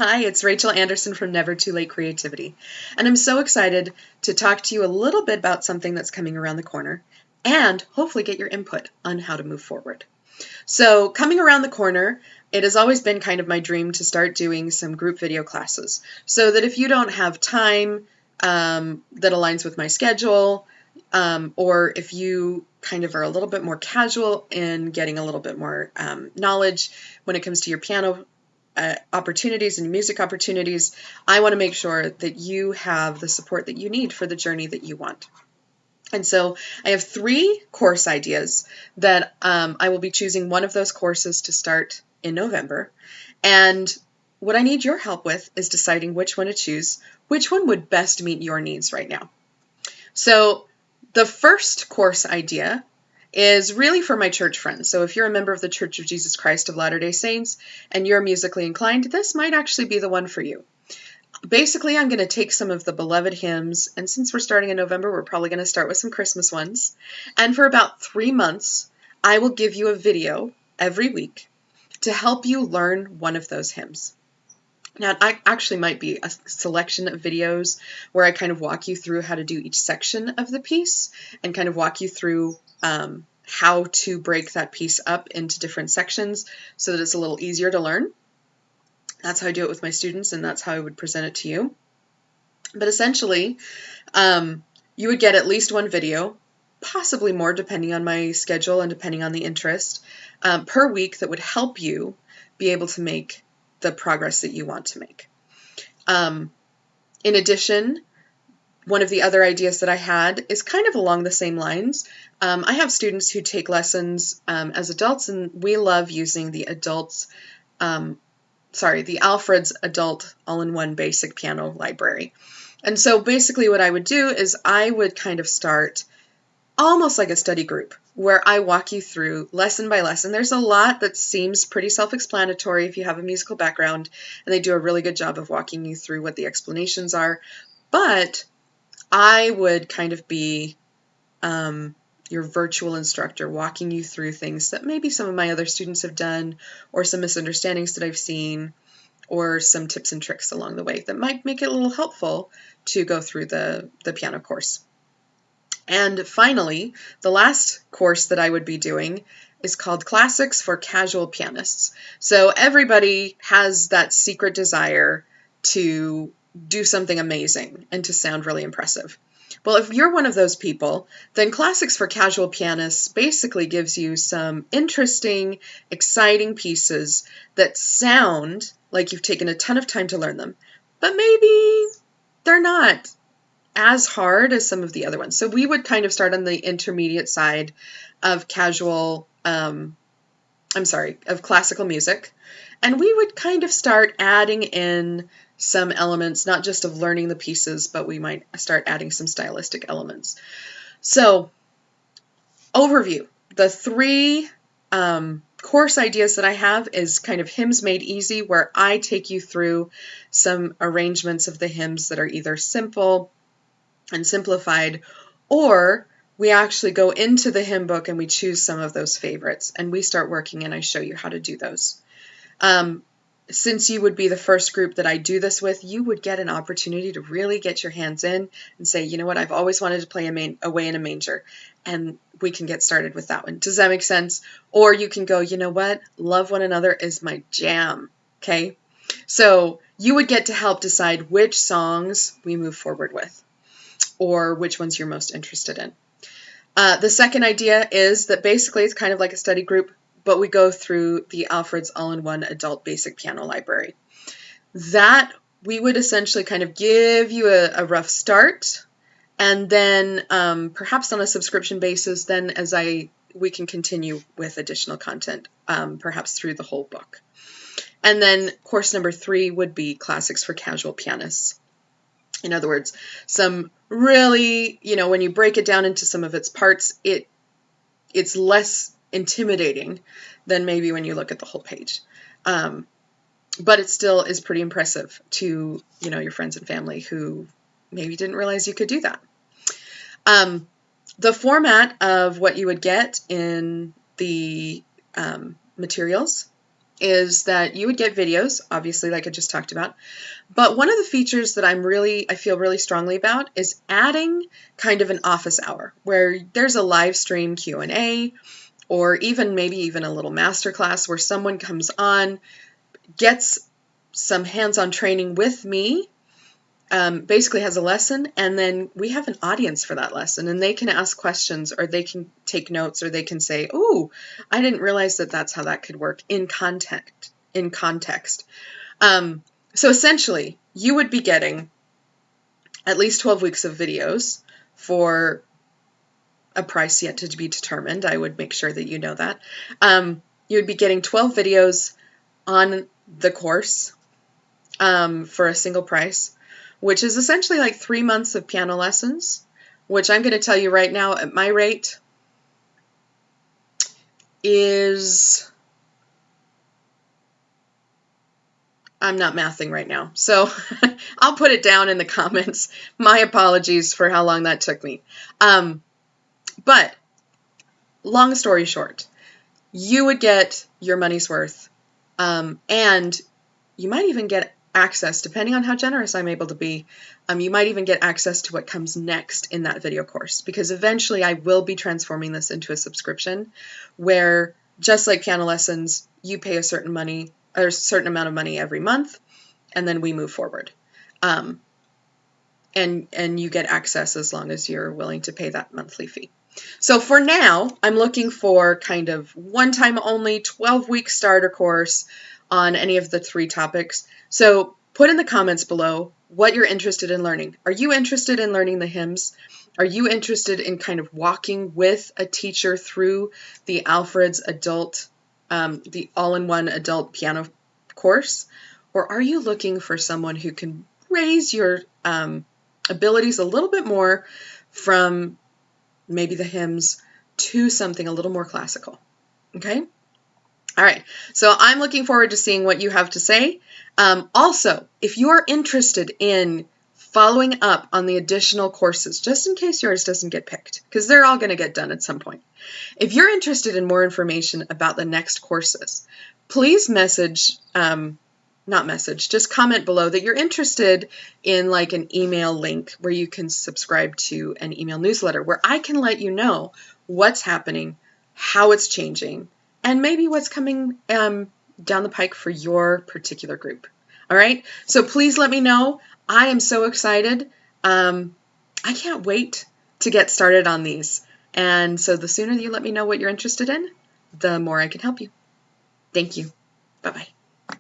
Hi, it's Rachel Anderson from Never Too Late Creativity, and I'm so excited to talk to you a little bit about something that's coming around the corner and hopefully get your input on how to move forward. So coming around the corner, it has always been kind of my dream to start doing some group video classes so that if you don't have time that aligns with my schedule, or if you kind of are a little bit more casual in getting a little bit more knowledge when it comes to your piano opportunities and music opportunities, I want to make sure that you have the support that you need for the journey that you want. And so I have 3 course ideas that I will be choosing one of those courses to start in November. And what I need your help with is deciding which one to choose, which one would best meet your needs right now. So the first course idea is really for my church friends. So if you're a member of the Church of Jesus Christ of Latter-day Saints and you're musically inclined, this might actually be the one for you. Basically, I'm going to take some of the beloved hymns, and since we're starting in November, we're probably going to start with some Christmas ones. And for about 3 months, I will give you a video every week to help you learn one of those hymns. Now, I actually might be a selection of videos where I kind of walk you through how to do each section of the piece and kind of walk you through how to break that piece up into different sections so that it's a little easier to learn. That's how I do it with my students, and that's how I would present it to you. But essentially, you would get at least one video, possibly more depending on my schedule and depending on the interest, per week that would help you be able to make the progress that you want to make. In addition, one of the other ideas that I had is kind of along the same lines. I have students who take lessons as adults, and we love using the Alfred's Adult All-in-One Basic Piano Library. And so basically what I would do is I would kind of start almost like a study group where I walk you through lesson by lesson. There's a lot that seems pretty self-explanatory if you have a musical background, and they do a really good job of walking you through what the explanations are. But I would kind of be your virtual instructor, walking you through things that maybe some of my other students have done, or some misunderstandings that I've seen, or some tips and tricks along the way that might make it a little helpful to go through the piano course. And finally, the last course that I would be doing is called Classics for Casual Pianists. So everybody has that secret desire to do something amazing and to sound really impressive. Well, if you're one of those people, then Classics for Casual Pianists basically gives you some interesting, exciting pieces that sound like you've taken a ton of time to learn them, but maybe they're not as hard as some of the other ones. So we would kind of start on the intermediate side of of classical music, and we would kind of start adding in some elements, not just of learning the pieces, but we might start adding some stylistic elements. So, overview. The 3 course ideas that I have is kind of Hymns Made Easy, where I take you through some arrangements of the hymns that are either simple and simplified, or we actually go into the hymn book and we choose some of those favorites and we start working, and I show you how to do those. Since you would be the first group that I do this with, you would get an opportunity to really get your hands in and say, you know what, I've always wanted to play Away in a Manger, and we can get started with that one. Does that make sense? Or you can go, you know what, Love One Another is my jam, okay? So you would get to help decide which songs we move forward with, or which ones you're most interested in. The second idea is that basically it's kind of like a study group, but we go through the Alfred's All-in-One Adult Basic Piano Library. That we would essentially kind of give you a rough start, and then perhaps on a subscription basis, then we can continue with additional content, perhaps through the whole book. And then course number 3 would be Classics for Casual Pianists. In other words, some really, when you break it down into some of its parts, it's less intimidating than maybe when you look at the whole page. But it still is pretty impressive to, your friends and family who maybe didn't realize you could do that. The format of what you would get in the materials is that you would get videos, obviously, like I just talked about. But one of the features that I feel really strongly about is adding kind of an office hour where there's a live stream Q&A, or maybe even a little masterclass where someone comes on, gets some hands-on training with me, basically has a lesson, and then we have an audience for that lesson, and they can ask questions, or they can take notes, or they can say, "Oh, I didn't realize that that's how that could work in context." So essentially, you would be getting at least 12 weeks of videos for a price yet to be determined. I would make sure that you know that. You would be getting 12 videos on the course for a single price, which is essentially like 3 months of piano lessons, which I'm going to tell you right now at my rate is, I'm not mathing right now, so I'll put it down in the comments. My apologies for how long that took me. But long story short, you would get your money's worth, and you might even get access, depending on how generous I'm able to be, you might even get access to what comes next in that video course, because eventually I will be transforming this into a subscription where, just like piano lessons, you pay a certain amount of money every month, and then we move forward. And you get access as long as you're willing to pay that monthly fee. So for now, I'm looking for kind of one-time only 12-week starter course on any of the 3 topics. So put in the comments below what you're interested in learning. Are you interested in learning the hymns? Are you interested in kind of walking with a teacher through the Alfred's the all-in-one adult piano course? Or are you looking for someone who can raise your abilities a little bit more from maybe the hymns to something a little more classical? Okay? All right, so I'm looking forward to seeing what you have to say. Also, if you are interested in following up on the additional courses, just in case yours doesn't get picked, because they're all going to get done at some point. If you're interested in more information about the next courses, please just comment below that you're interested in like an email link where you can subscribe to an email newsletter where I can let you know what's happening, how it's changing, and maybe what's coming down the pike for your particular group. All right, so please let me know. I am so excited. I can't wait to get started on these. And so the sooner you let me know what you're interested in, the more I can help you. Thank you. Bye-bye.